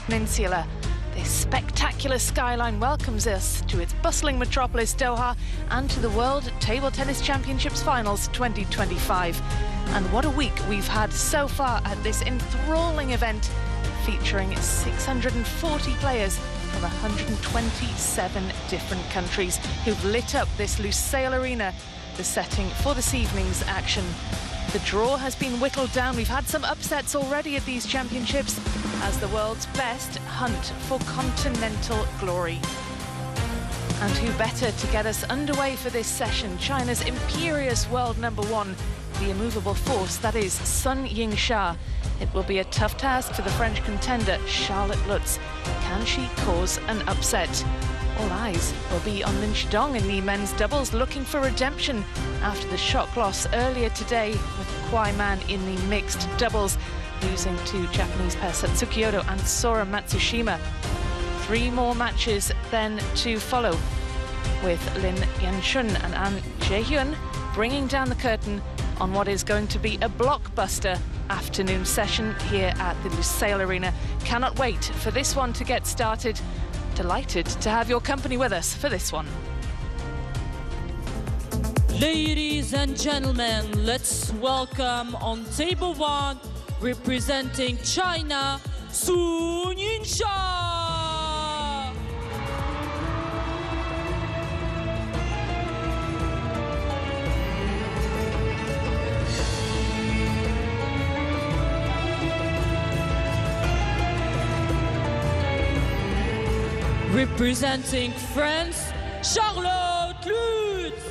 Peninsula. This spectacular skyline welcomes us to its bustling metropolis Doha and to the World Table Tennis Championships Finals 2025. And what a week we've had so far at this enthralling event, featuring 640 players from 127 different countries who've lit up this Lusail Arena, the setting for this evening's action. The draw has been whittled down. We've had some upsets already at these championships as the world's best hunt for continental glory. And who better to get us underway for this session? China's imperious world number one, the immovable force that is Sun Ying-sha. It will be a tough task for the French contender Charlotte Lutz. Can she cause an upset? All eyes will be on Lin Shidong in the men's doubles, looking for redemption after the shock loss earlier today with Kwai Man in the mixed doubles, losing to Japanese pair Satsuki Odo and Sora Matsushima. 3 more matches then to follow, with Lin Yanchun and An Jaehyun bringing down the curtain on what is going to be a blockbuster afternoon session here at the Lusail Arena. Cannot wait for this one to get started. Delighted to have your company with us for this one. Ladies and gentlemen, let's welcome on table 1, representing China, Sun Ying-sha. Representing France, Charlotte Lutz.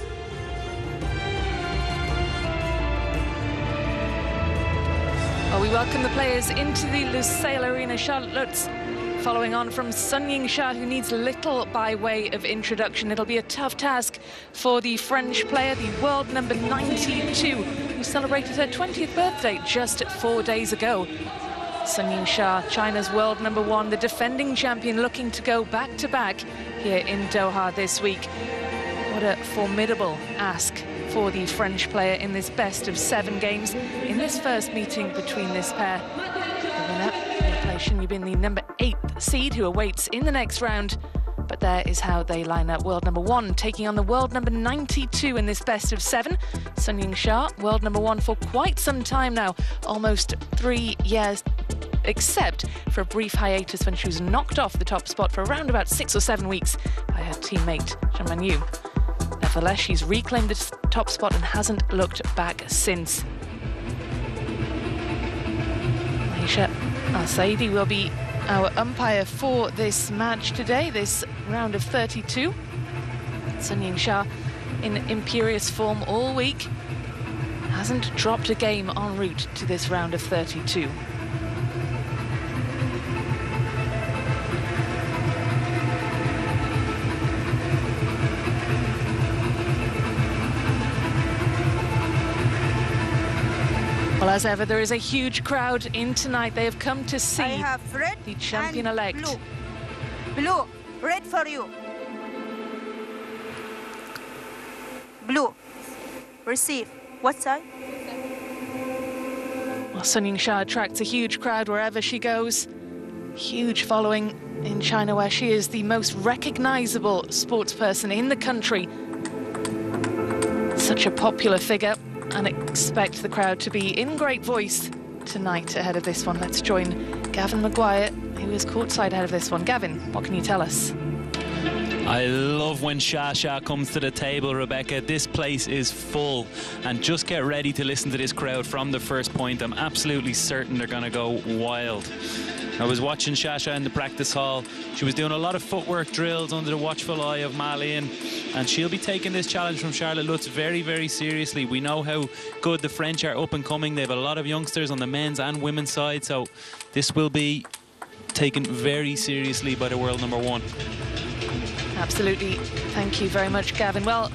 Well, we welcome the players into the Lusail Arena. Charlotte Lutz following on from Sun Ying-sha, who needs little by way of introduction. It'll be a tough task for the French player, the world number 92, who celebrated her 20th birthday just 4 days ago. Sun Ying-sha, China's world number one, the defending champion, looking to go back-to-back here in Doha this week. What a formidable ask for the French player in this best of 7 games in this first meeting between this pair. The winner will play Shin Yubin, the number 8 seed, who awaits in the next round. But there is how they line up. World number 1 taking on the world number 92 in this best of 7. Sun Ying-sha, world number 1 for quite some time now, almost 3 years, except for a brief hiatus when she was knocked off the top spot for around about 6 or 7 weeks by her teammate Zhang Manyu. Nevertheless, she's reclaimed the top spot and hasn't looked back since. Aisha Al-Saidi will be our umpire for this match today, this round of 32. Sun Ying-sha in imperious form all week, hasn't dropped a game en route to this round of 32. Well, as ever, there is a huge crowd in tonight. They have come to see the champion-elect. Blue. Blue, red for you. Blue, receive. What side? Well, Sun Ying-sha attracts a huge crowd wherever she goes. Huge following in China, where she is the most recognizable sportsperson in the country. Such a popular figure, and expect the crowd to be in great voice tonight ahead of this one. Let's join Gavin Maguire, who is courtside ahead of this one. Gavin, what can you tell us? I love when Sha comes to the table, Rebecca. This place is full, and just get ready to listen to this crowd from the first point. I'm absolutely certain they're going to go wild. I was watching Sha in the practice hall. She was doing a lot of footwork drills under the watchful eye of Ma Lin, and she'll be taking this challenge from Charlotte Lutz very, very seriously. We know how good the French are up and coming. They have a lot of youngsters on the men's and women's side, so this will be taken very seriously by the world number 1. Absolutely. Thank you very much, Gavin. Well,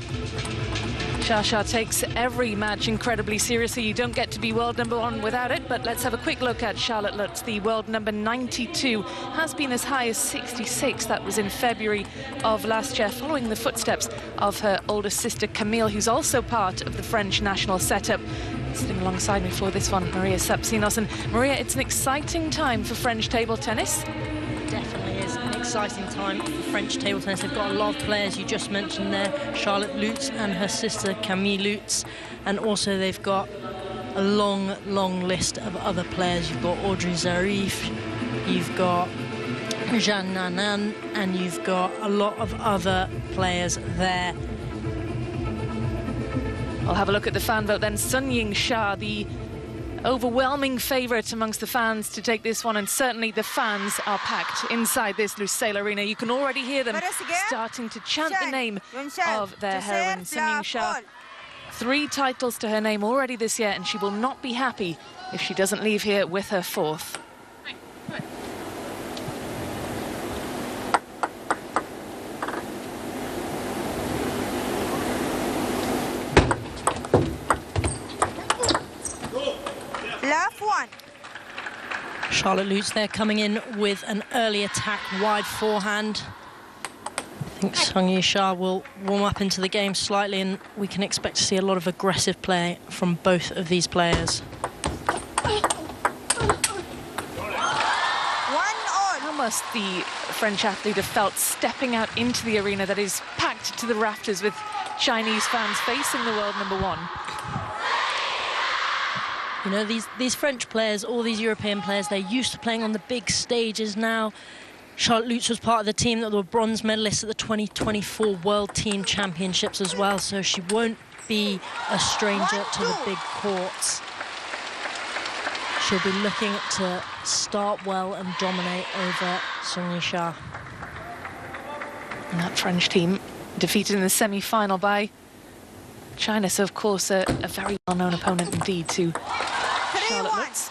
Sha takes every match incredibly seriously. You don't get to be world number 1 without it, but let's have a quick look at Charlotte Lutz. The world number 92 has been as high as 66. That was in February of last year, following the footsteps of her older sister Camille, who's also part of the French national setup. Sitting alongside me for this one, Maria Sapsinos. And Maria, it's an exciting time for French table tennis. exciting time for French table tennis. They've got a lot of players you just mentioned there, Charlotte Lutz and her sister Camille Lutz, and also they've got a long list of other players. You've got Audrey Zarif, you've got Jeanne Nanan, and you've got a lot of other players there. I'll have a look at the fan vote then. Sun Ying Sha, the overwhelming favourite amongst the fans to take this one, and certainly the fans are packed inside this Lusail Arena. You can already hear them starting to chant the name of their heroine, Sun Ying Sha. 3 titles to her name already this year, and she will not be happy if she doesn't leave here with her 4th. Charlotte Lutz there coming in with an early attack, wide forehand. I think Sun Ying Sha will warm up into the game slightly, and we can expect to see a lot of aggressive play from both of these players. How must the French athlete have felt stepping out into the arena that is packed to the rafters with Chinese fans facing the world #1? You know, these French players, all these European players, they're used to playing on the big stages now. Charlotte Lutz was part of the team that were bronze medalists at the 2024 World Team Championships as well, so she won't be a stranger to the big courts. She'll be looking to start well and dominate over Sun Ying Sha. And that French team defeated in the semi-final by China, so of course a very well-known opponent indeed to Charlotte Lutz,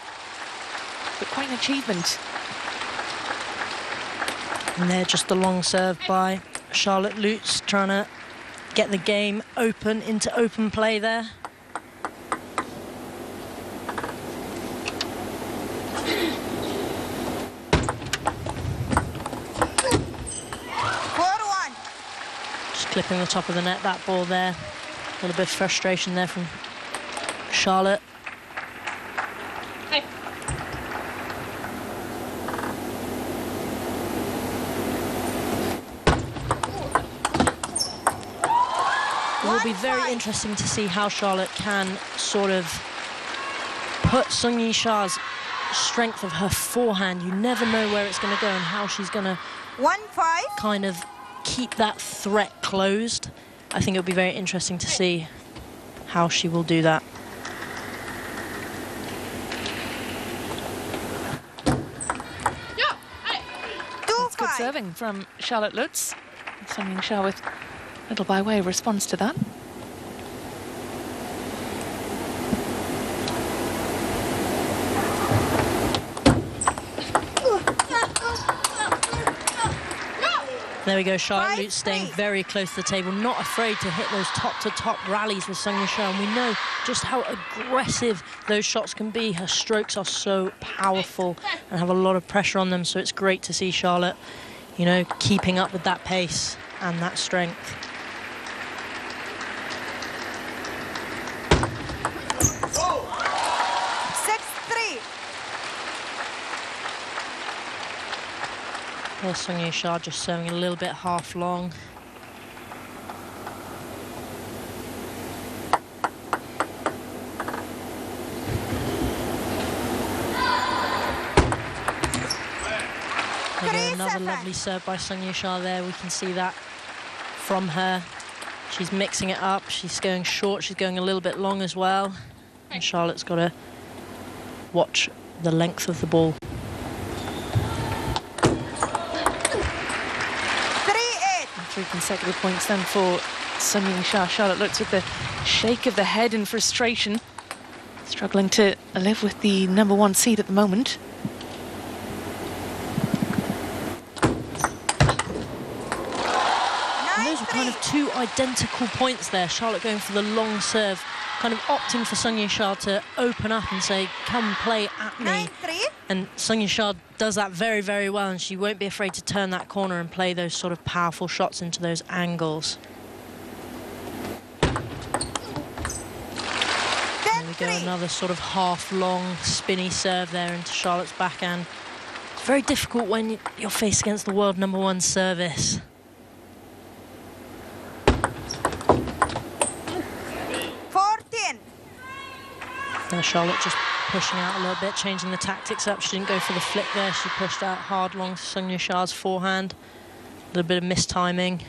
but quite an achievement. And there, just the long serve by Charlotte Lutz, trying to get the game open into open play there. Just clipping the top of the net, that ball there. A little bit of frustration there from Charlotte. It will be very interesting to see how Charlotte can sort of put Sun Ying Sha's strength of her forehand. You never know where it's going to go and how she's going to kind of keep that threat closed. I think it'll be very interesting to see how she will do that. That's good serving from Charlotte Lutz. Sun Ying Sha with a little by way of response to that. There we go, Charlotte Lutz staying very close to the table, not afraid to hit those top-to-top rallies with Sun Ying Sha, and we know just how aggressive those shots can be. Her strokes are so powerful and have a lot of pressure on them, so it's great to see Charlotte, you know, keeping up with that pace and that strength. There's Sun Ying Sha just serving a little bit half long. Another lovely serve by Sun Ying Sha there. We can see that from her. She's mixing it up. She's going short. She's going a little bit long as well. And Charlotte's got to watch the length of the ball. 3 consecutive points then for Sun Ying Sha. Charlotte Lutz with the shake of the head in frustration, struggling to live with the #1 seed at the moment. And those were kind of 2 identical points there. Charlotte going for the long serve, kind of opting for Sun Ying Sha to open up and say, come play at me. And Sun Ying Sha does that very, very well, and she won't be afraid to turn that corner and play those sort of powerful shots into those angles. There we go, another sort of half-long spinny serve there into Charlotte's backhand. Very difficult when you're faced against the world #1 service. Now Charlotte just pushing out a little bit, changing the tactics up. She didn't go for the flick there. She pushed out hard along Sung Yun Sha's forehand. A little bit of mistiming.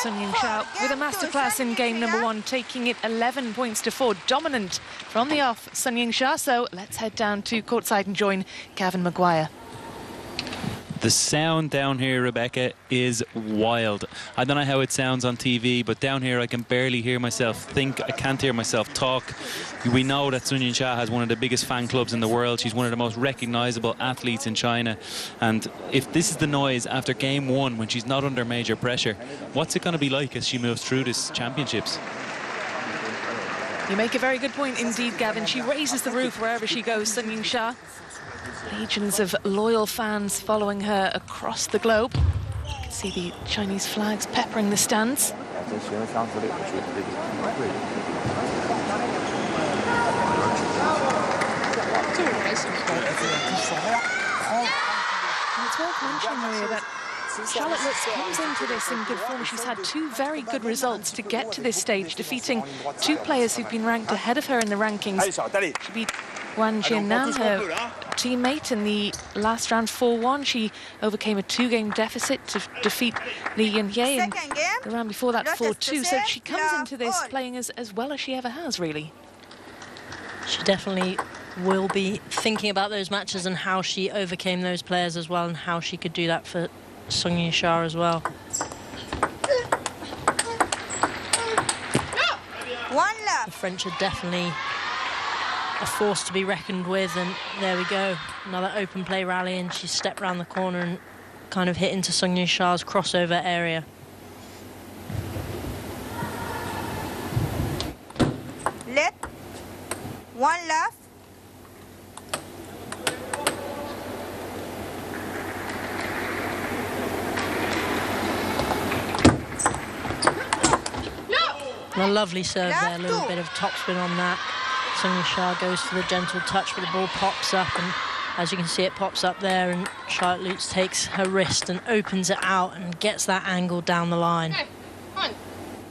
Sung Yun Sha with a masterclass in game #1, taking it 11 points to 4. Dominant from the off, Sung Yun Sha. So let's head down to courtside and join Gavin Maguire. The sound down here, Rebecca, is wild. I don't know how it sounds on TV, but down here I can barely hear myself think. I can't hear myself talk. We know that Sung Yun Sha has one of the biggest fan clubs in the world. She's one of the most recognizable athletes in China. And if this is the noise after game 1, when she's not under major pressure, what's it going to be like as she moves through this championships? You make a very good point indeed, Gavin. She raises the roof wherever she goes, Sung Yun Sha. Legions of loyal fans following her across the globe. You can see the Chinese flags peppering the stands. And it's worth mentioning, Maria, that Charlotte Lutz comes into this in good form. She's had 2 very good results to get to this stage, defeating 2 players who've been ranked ahead of her in the rankings. She beat Wang Jiannan, her teammate, in the last round 4-1. She overcame a 2-game deficit to defeat Li Yunye in the round before that 4-2. So she comes into this playing as well as she ever has, really. She definitely will be thinking about those matches and how she overcame those players as well, and how she could do that for Sung Yun Sha as well. The French are definitely a force to be reckoned with, and there we go, another open play rally, and she stepped round the corner and kind of hit into Sung Yun Sha's crossover area. Left, 1 left. And a lovely serve there, a little bit of topspin on that. Sung Yun Sha goes for the gentle touch, but the ball pops up, and as you can see, it pops up there, and Charlotte Lutz takes her wrist and opens it out and gets that angle down the line.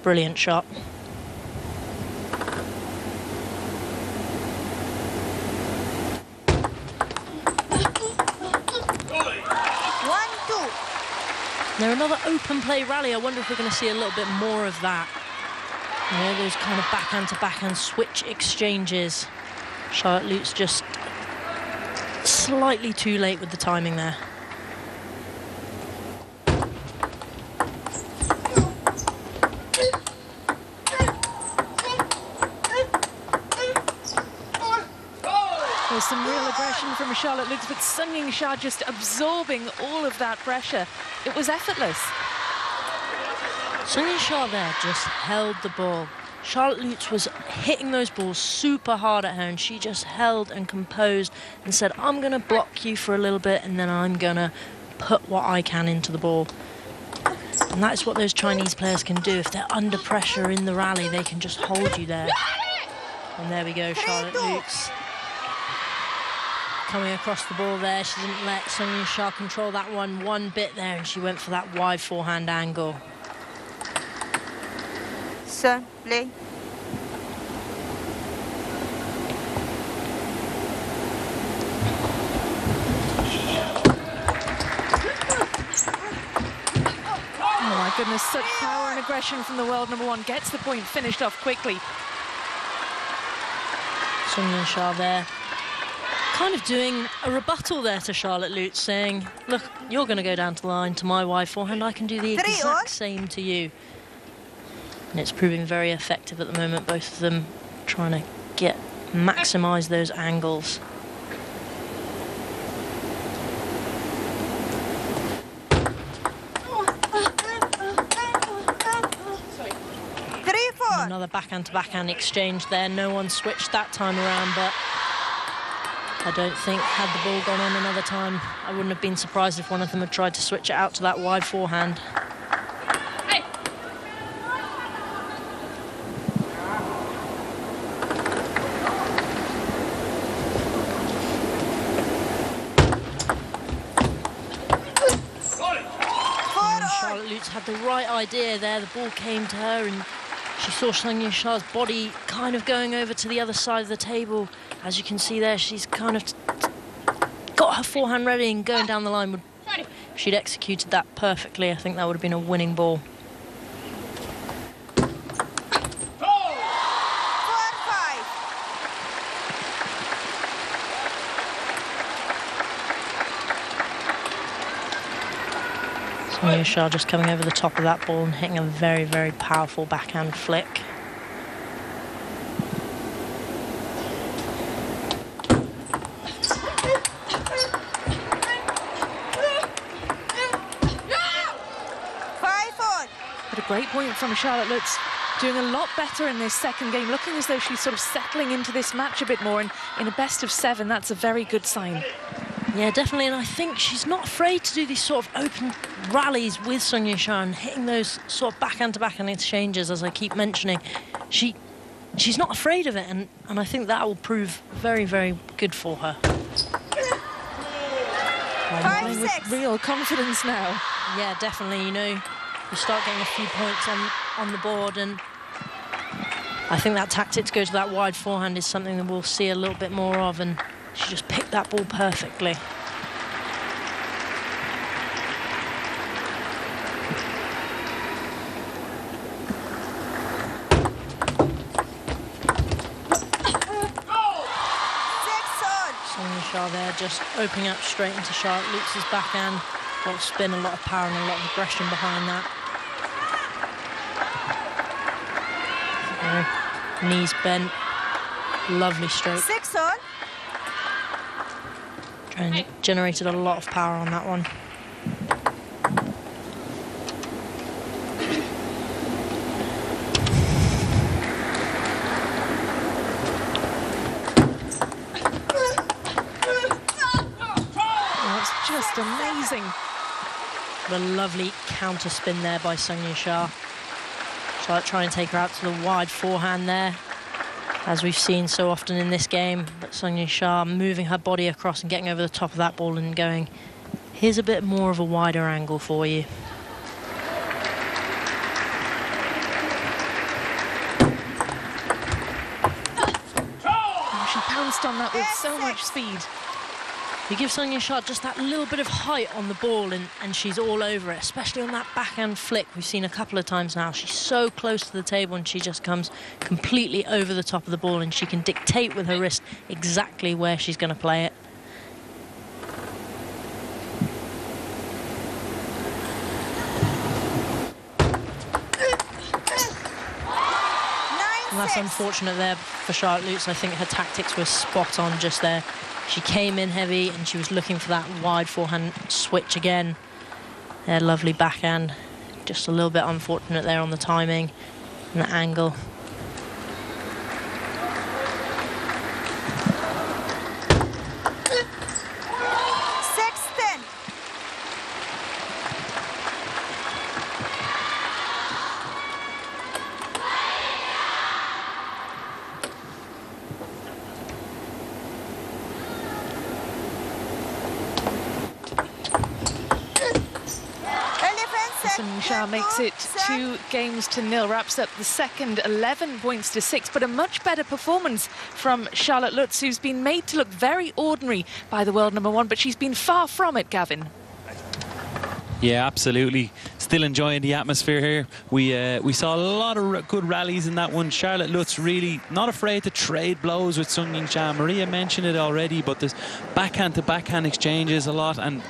Brilliant shot. Now another open play rally. I wonder if we're going to see a little bit more of that. You know, those kind of backhand to backhand switch exchanges. Charlotte Lutz just slightly too late with the timing there. There's some real aggression from Charlotte Lutz, but Sung Yun Sha just absorbing all of that pressure. It was effortless. Sung Yun Sha there just held the ball. Charlotte Lutz was hitting those balls super hard at her, and she just held and composed and said, I'm going to block you for a little bit, and then I'm going to put what I can into the ball. And that's what those Chinese players can do. If they're under pressure in the rally, they can just hold you there. And there we go, Charlotte Lutz coming across the ball there. She didn't let Sung Yun Sha control that one bit there, and she went for that wide forehand angle. Sir, play. Oh my goodness, such power and aggression from the world number 1. Gets the point, finished off quickly. Sung Yun Sha there, kind of doing a rebuttal there to Charlotte Lutz, saying, look, you're going to go down to the line to my wide forehand, I can do the exact same to you. And it's proving very effective at the moment, both of them trying to maximise those angles. Another backhand to backhand exchange there. No one switched that time around, but I don't think, had the ball gone on another time, I wouldn't have been surprised if one of them had tried to switch it out to that wide forehand. Lutz had the right idea there. The ball came to her and she saw Sung Ying-sha's body kind of going over to the other side of the table. As you can see there, she's kind of got her forehand ready and going down the line. If she'd executed that perfectly, I think that would have been a winning ball. 4-5. Sung Ying-sha just coming over the top of that ball and hitting a very, very powerful backhand flick. Great point from Charlotte Lutz, doing a lot better in this second game, looking as though she's sort of settling into this match a bit more, and in a best of 7, that's a very good sign. Yeah, definitely, and I think she's not afraid to do these sort of open rallies with Sung Ying-sha and hitting those sort of backhand-to-backhand exchanges, as I keep mentioning. She's not afraid of it, and I think that will prove very, very good for her. Playing with real confidence now. Yeah, definitely, you know, you start getting a few points on the board, and I think that tactic to go to that wide forehand is something that we'll see a little bit more of, and she just picked that ball perfectly. Sung Ying-sha there just opening up straight into Charlotte Lutz's backhand. A lot of spin, a lot of power and a lot of aggression behind that. Knees bent, lovely stroke. 6-on. Generated a lot of power on that one. That's just amazing. What a lovely counter spin there by Sung Ying-sha. Charlotte trying to take her out to the wide forehand there, as we've seen so often in this game. But Sung Ying-sha moving her body across and getting over the top of that ball and going, here's a bit more of a wider angle for you. Oh, she pounced on that with so much speed. You give Sung Ying-sha just that little bit of height on the ball and she's all over it, especially on that backhand flick we've seen a couple of times now. She's so close to the table and she just comes completely over the top of the ball, and she can dictate with her wrist exactly where she's going to play it. And that's unfortunate there for Charlotte Lutz. I think her tactics were spot on just there. She came in heavy and she was looking for that wide forehand switch again. Their lovely backhand. Just a little bit unfortunate there on the timing and the angle. Ying-sha makes it 2-0, wraps up the second 11 points to 6, but a much better performance from Charlotte Lutz, who's been made to look very ordinary by the world #1, but she's been far from it, Gavin. Yeah, absolutely. Still enjoying the atmosphere here. We saw a lot of good rallies in that one. Charlotte Lutz really not afraid to trade blows with Sung Ying-sha. Maria mentioned it already, but there's backhand-to-backhand exchanges a lot, and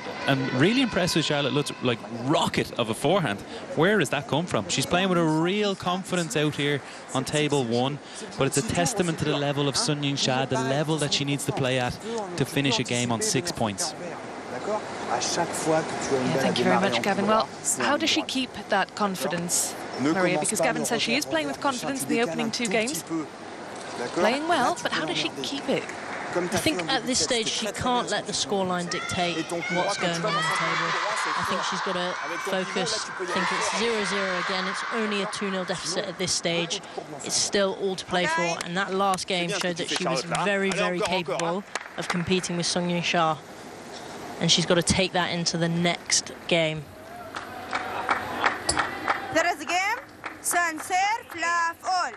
really impressed with Charlotte Lutz, like rocket of a forehand. Where does that come from? She's playing with a real confidence out here on table 1, but it's a testament to the level of Sung Ying-sha, the level that she needs to play at to finish a game on 6 points. Yeah, thank you very much, Gavin. Well, how does she keep that confidence, Maria? Because Gavin says she is playing with confidence in the opening 2 games. Playing well, but how does she keep it? I think at this stage she can't let the scoreline dictate what's going on the table. I think she's got to focus. I think it's 0-0 again. It's only a 2-0 deficit at this stage. It's still all to play for, and that last game showed that she was very, very capable of competing with Sung Ying-sha. And she's got to take that into the next game. Sun, serve, love, all.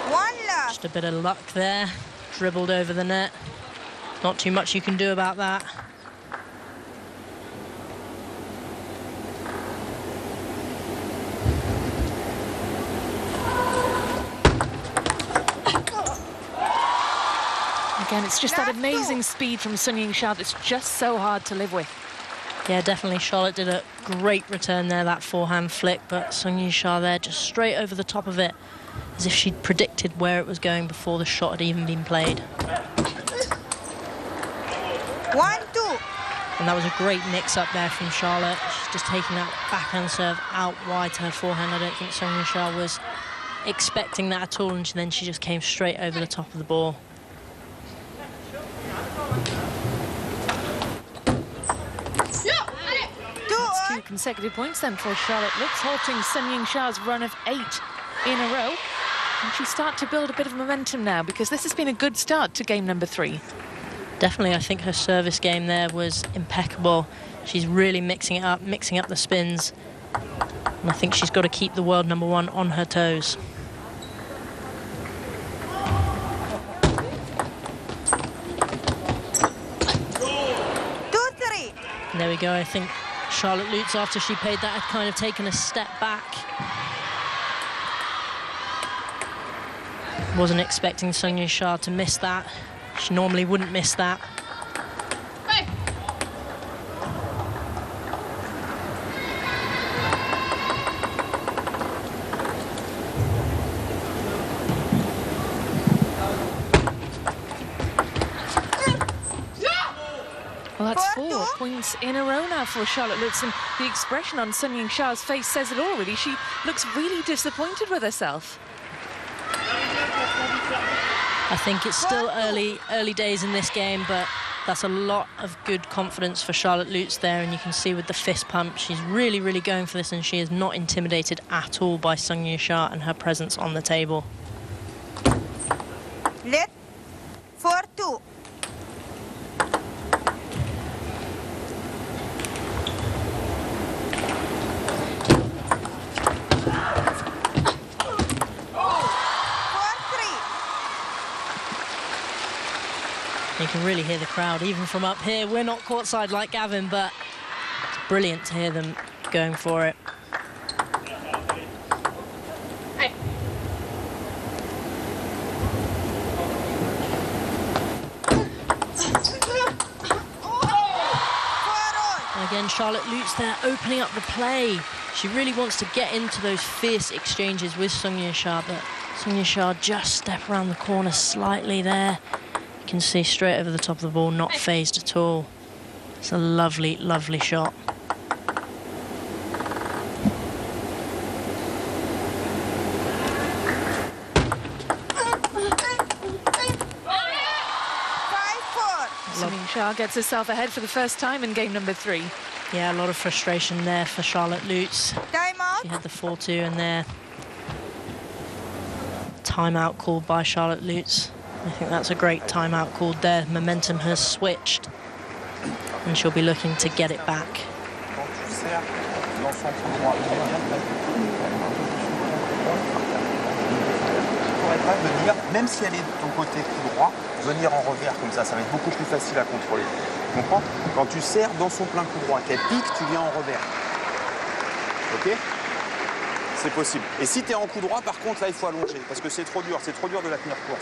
One love. Just a bit of luck there. Dribbled over the net. Not too much you can do about that. Again, it's just that amazing speed from Sun Ying-sha that's just so hard to live with. Yeah, definitely Charlotte did a great return there, that forehand flick, but Sun Ying-sha there just straight over the top of it, as if she'd predicted where it was going before the shot had even been played. 1-2. And that was a great mix-up there from Charlotte. She's just taking that backhand serve out wide to her forehand. I don't think Sun Ying-sha was expecting that at all, and then she just came straight over the top of the ball. Two consecutive points then for Charlotte Lutz, halting Sun Ying-sha's run of 8 in a row. And she start to build a bit of momentum now, because this has been a good start to game number 3. Definitely, I think her service game there was impeccable. She's really mixing it up, mixing up the spins. And I think she's got to keep the world number 1 on her toes. And there we go. I think Charlotte Lutz, after she paid that, had kind of taken a step back. Wasn't expecting Sun Ying-sha to miss that. She normally wouldn't miss that. Well, that's 4 points in a row now for Charlotte Lutz, and the expression on Sun Ying-sha's face says it all, really. She looks really disappointed with herself. I think it's still early days in this game, but that's a lot of good confidence for Charlotte Lutz there, and you can see with the fist pump, she's really, really going for this, and she is not intimidated at all by Sun Ying-sha and her presence on the table. Let 4-2. You can really hear the crowd, even from up here. We're not courtside like Gavin, but it's brilliant to hear them going for it. Again, Charlotte Lutz there opening up the play. She really wants to get into those fierce exchanges with Sun Ying-sha, but Sun Ying-sha just step around the corner slightly there. You can see straight over the top of the ball, not phased at all. It's a lovely, lovely shot. Sun Ying-sha gets herself ahead for the first time in game number 3. Yeah, a lot of frustration there for Charlotte Lutz. Timeout. She had the 4-2 and there. Timeout called by Charlotte Lutz. I think that's a great timeout called there. Momentum has switched, and she'll be looking to get it back. Même si elle est de ton côté tout droit, venir en revers comme ça va être beaucoup plus facile à contrôler. Tu comprends? Quand tu serres dans son plein coup droit, qu'elle pique, tu viens en revers. Ok? C'est possible. Et si tu es en coup droit, par contre, là, il faut allonger, parce que c'est trop dur de la tenir courte.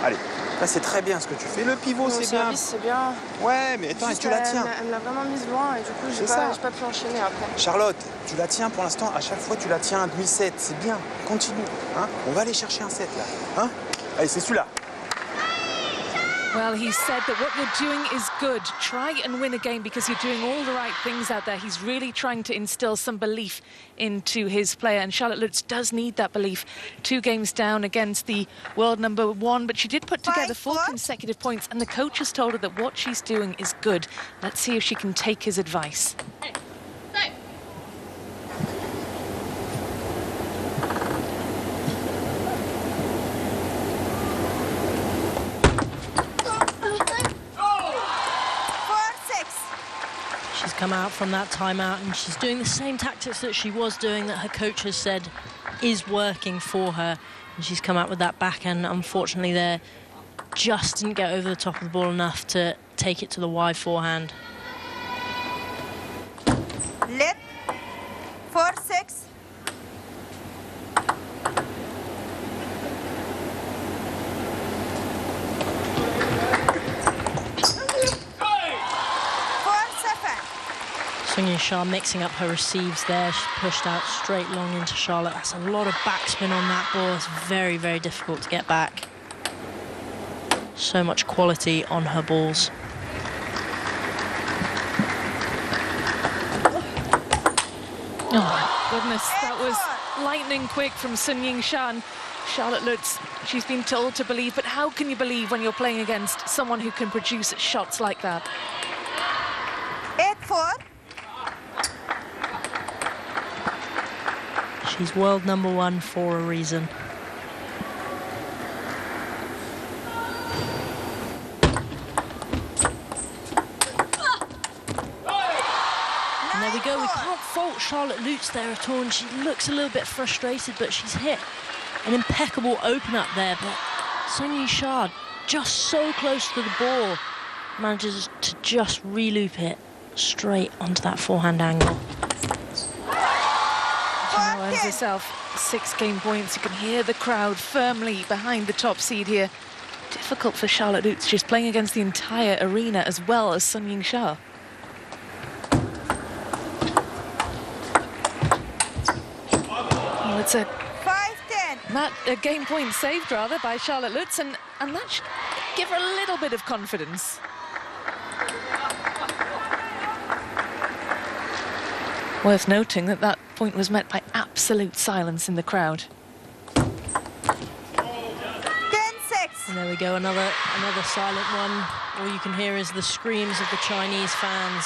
Allez, là, c'est très bien ce que tu fais. Le pivot, c'est bien. C'est bien. Ouais, mais attends, tu la tiens. Elle m'a vraiment mise loin et du coup, j'ai pas pu enchaîner après. Charlotte, tu la tiens pour l'instant. À chaque fois, tu la tiens un demi-set. C'est bien. Continue. Hein? On va aller chercher un set, là. Hein? Allez, c'est celui-là. Well, he said that what you're doing is good. Try and win a game because you're doing all the right things out there. He's really trying to instill some belief into his player, and Charlotte Lutz does need that belief. 2 games down against the world number 1, but she did put together 4 consecutive points, and the coach has told her that what she's doing is good. Let's see if she can take his advice. She's come out from that timeout and she's doing the same tactics that she was doing that her coach has said is working for her. And she's come out with that backhand. Unfortunately, there just didn't get over the top of the ball enough to take it to the wide forehand. Lit 4-6. Sung-Yin Shah mixing up her receives there. She's pushed out straight long into Charlotte. That's a lot of backspin on that ball. It's very, very difficult to get back. So much quality on her balls. Oh my goodness, that was lightning quick from Sung-Yin Shah. And Charlotte Lutz, she's been told to believe, but how can you believe when you're playing against someone who can produce shots like that? 8-4. She's world number one for a reason. And there we go. We can't fault Charlotte Lutz there at all. And she looks a little bit frustrated, but she's hit an impeccable open up there. But Sung-Yin Shah, just so close to the ball, manages to just re-loop it straight onto that forehand angle. Now earns herself 6 game points. You can hear the crowd firmly behind the top seed here. Difficult for Charlotte Lutz. She's playing against the entire arena as well as Sung-Yin Shah. Well, it's a 5-10. a game point saved rather by Charlotte Lutz, and that should give her a little bit of confidence. Worth noting that that point was met by absolute silence in the crowd. 10-6. And there we go, another silent one. All you can hear is the screams of the Chinese fans.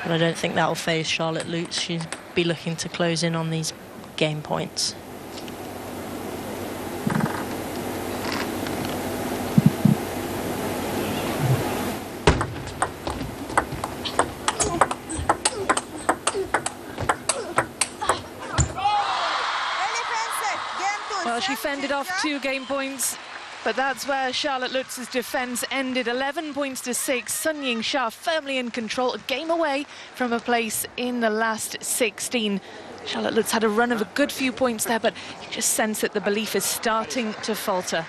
But I don't think that'll faze Charlotte Lutz. She'll be looking to close in on these game points. Well, she fended off 2 game points, but that's where Charlotte Lutz's defence ended. 11 points to 6. Sung-Yin Shah firmly in control, a game away from a place in the last 16. Charlotte Lutz had a run of a good few points there, but you just sense that the belief is starting to falter.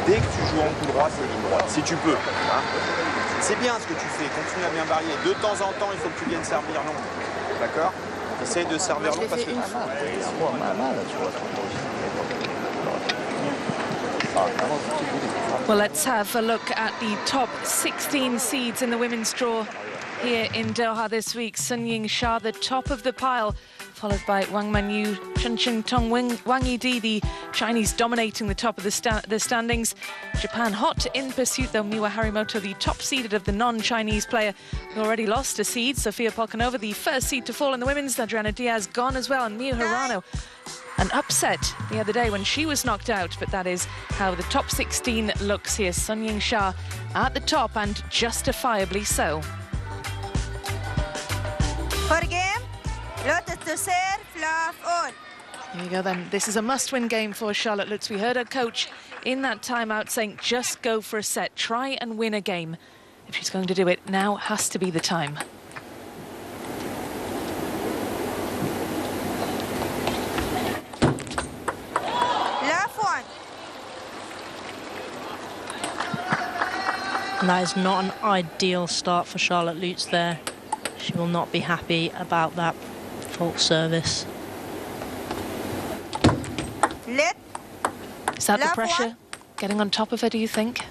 Dès que tu joues en coup droit, c'est ligne droite, si tu peux. Hein. C'est bien ce que tu fais, continue à bien varier. De temps en temps, il faut que tu viennes servir long. D'accord? Essaye de servir long parce que... Well, let's have a look at the top 16 seeds in the women's draw here in Doha this week. Sung-Yin Shah, the top of the pile, followed by Wang Manyu, Chen Qingtong, Wang Yidi, the Chinese dominating the top of the standings. Japan hot in pursuit, though. Miwa Harimoto, the top seeded of the non-Chinese player, who already lost a seed. Sofia Polkanova, the first seed to fall in the women's. Adriana Diaz gone as well, and Miu Hirano, an upset the other day when she was knocked out. But that is how the top 16 looks here. Sung-Yin Shah at the top, and justifiably so. For game, Lotus to serve, fluff all. Here you go then. This is a must-win game for Charlotte Lutz. We heard her coach in that timeout saying, just go for a set. Try and win a game. If she's going to do it, now has to be the time. Love one. And that is not an ideal start for Charlotte Lutz there. She will not be happy about that fault service. Lit. Is that the Love pressure one. getting on top of her, do you think?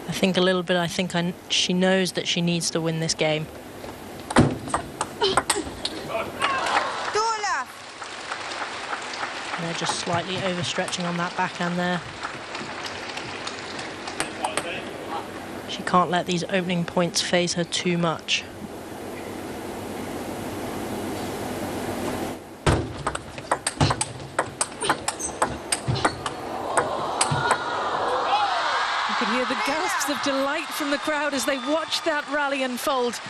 I think a little bit. I think she knows that she needs to win this game. 2 love. And they're just slightly overstretching on that backhand there. She can't let these opening points phase her too much. shouts of delight from the crowd as they watch that rally unfold.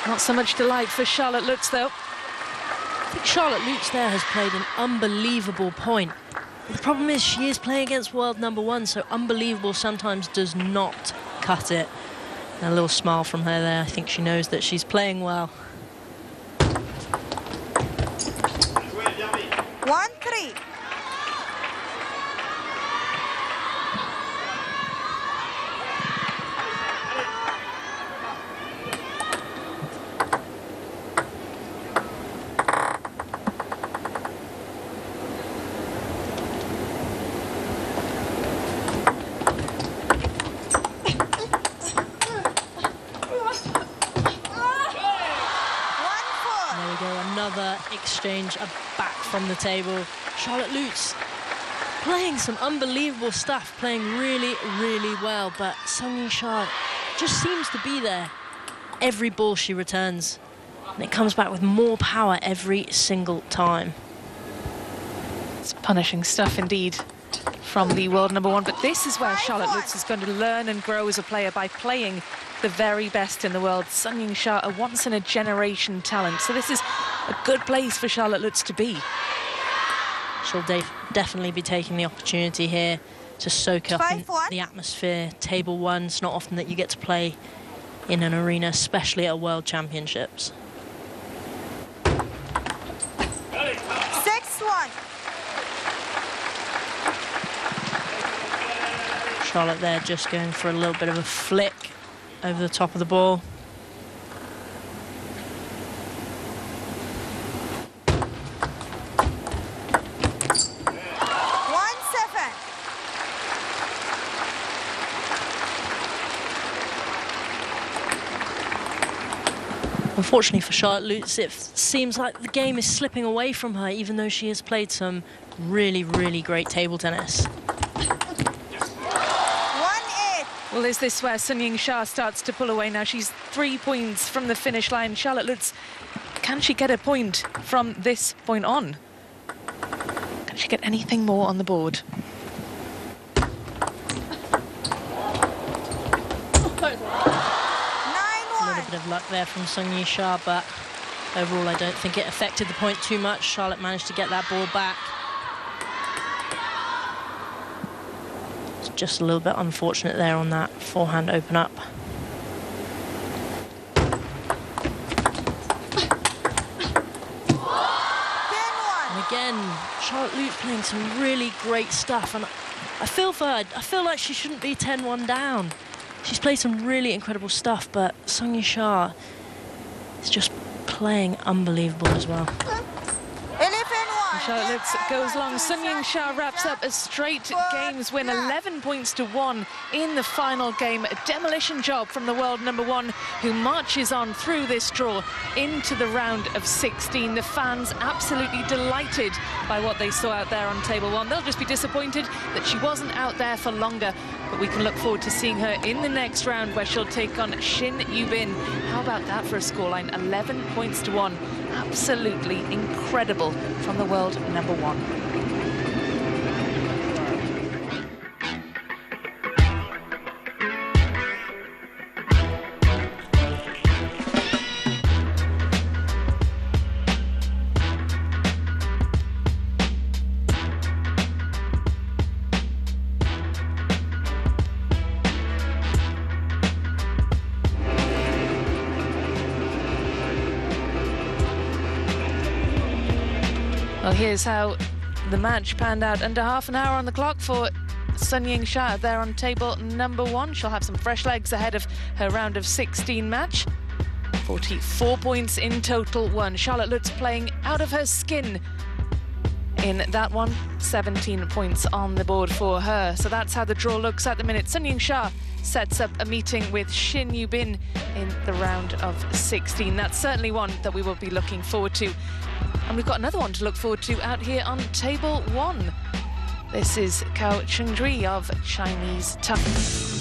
Not so much delight for Charlotte Lutz, though. I think Charlotte Lutz there has played an unbelievable point. The problem is she is playing against world number one, so unbelievable sometimes does not cut it. And a little smile from her there. I think she knows that she's playing well. 1-3. Exchange back from the table. Charlotte Lutz playing some unbelievable stuff, playing really, really well, but Sung Sha just seems to be there every ball she returns, and it comes back with more power every single time. It's punishing stuff indeed from the world number one, but this is where Charlotte Lutz is going to learn and grow as a player, by playing the very best in the world. Sung Sha, a once-in-a-generation talent, so this is a good place for Charlotte Lutz to be. She'll definitely be taking the opportunity here to soak up in the atmosphere. Table one, it's not often that you get to play in an arena, especially at World Championships. 6-1. Charlotte there just going for a little bit of a flick over the top of the ball. Unfortunately for Charlotte Lutz, it seems like the game is slipping away from her, even though she has played some really, really great table tennis. 1-8. Well, is this where Sung Sha starts to pull away now? She's 3 points from the finish line. Charlotte Lutz, can she get a point from this point on? Can she get anything more on the board? A little bit of luck there from Sung Sha, but overall I don't think it affected the point too much. Charlotte managed to get that ball back. It's just a little bit unfortunate there on that forehand open up. And again, Charlotte Lutz playing some really great stuff, and I feel for her. I feel like she shouldn't be 10-1 down. She's played some really incredible stuff, but Sung Sha is just playing unbelievable as well. 11-1. Charlotte Lutz goes long. Sung Sha wraps up a straight games win, 11 points to 1 in the final game. A demolition job from the world number one, who marches on through this draw into the round of 16. The fans absolutely delighted by what they saw out there on table one. They'll just be disappointed that she wasn't out there for longer, but we can look forward to seeing her in the next round, where she'll take on Shin Yubin. How about that for a scoreline? 11 points to 1. Absolutely incredible from the world number one. Well, here's how the match panned out. Under half an hour on the clock for Sung Sha there on table number one. She'll have some fresh legs ahead of her round of 16 match. 44 points in total won. Charlotte Lutz playing out of her skin in that one. 17 points on the board for her. So that's how the draw looks at the minute. Sung Sha sets up a meeting with Shin Yubin in the round of 16. That's certainly one that we will be looking forward to. And we've got another one to look forward to out here on table one. This is Cao Chengdui of Chinese Toughness.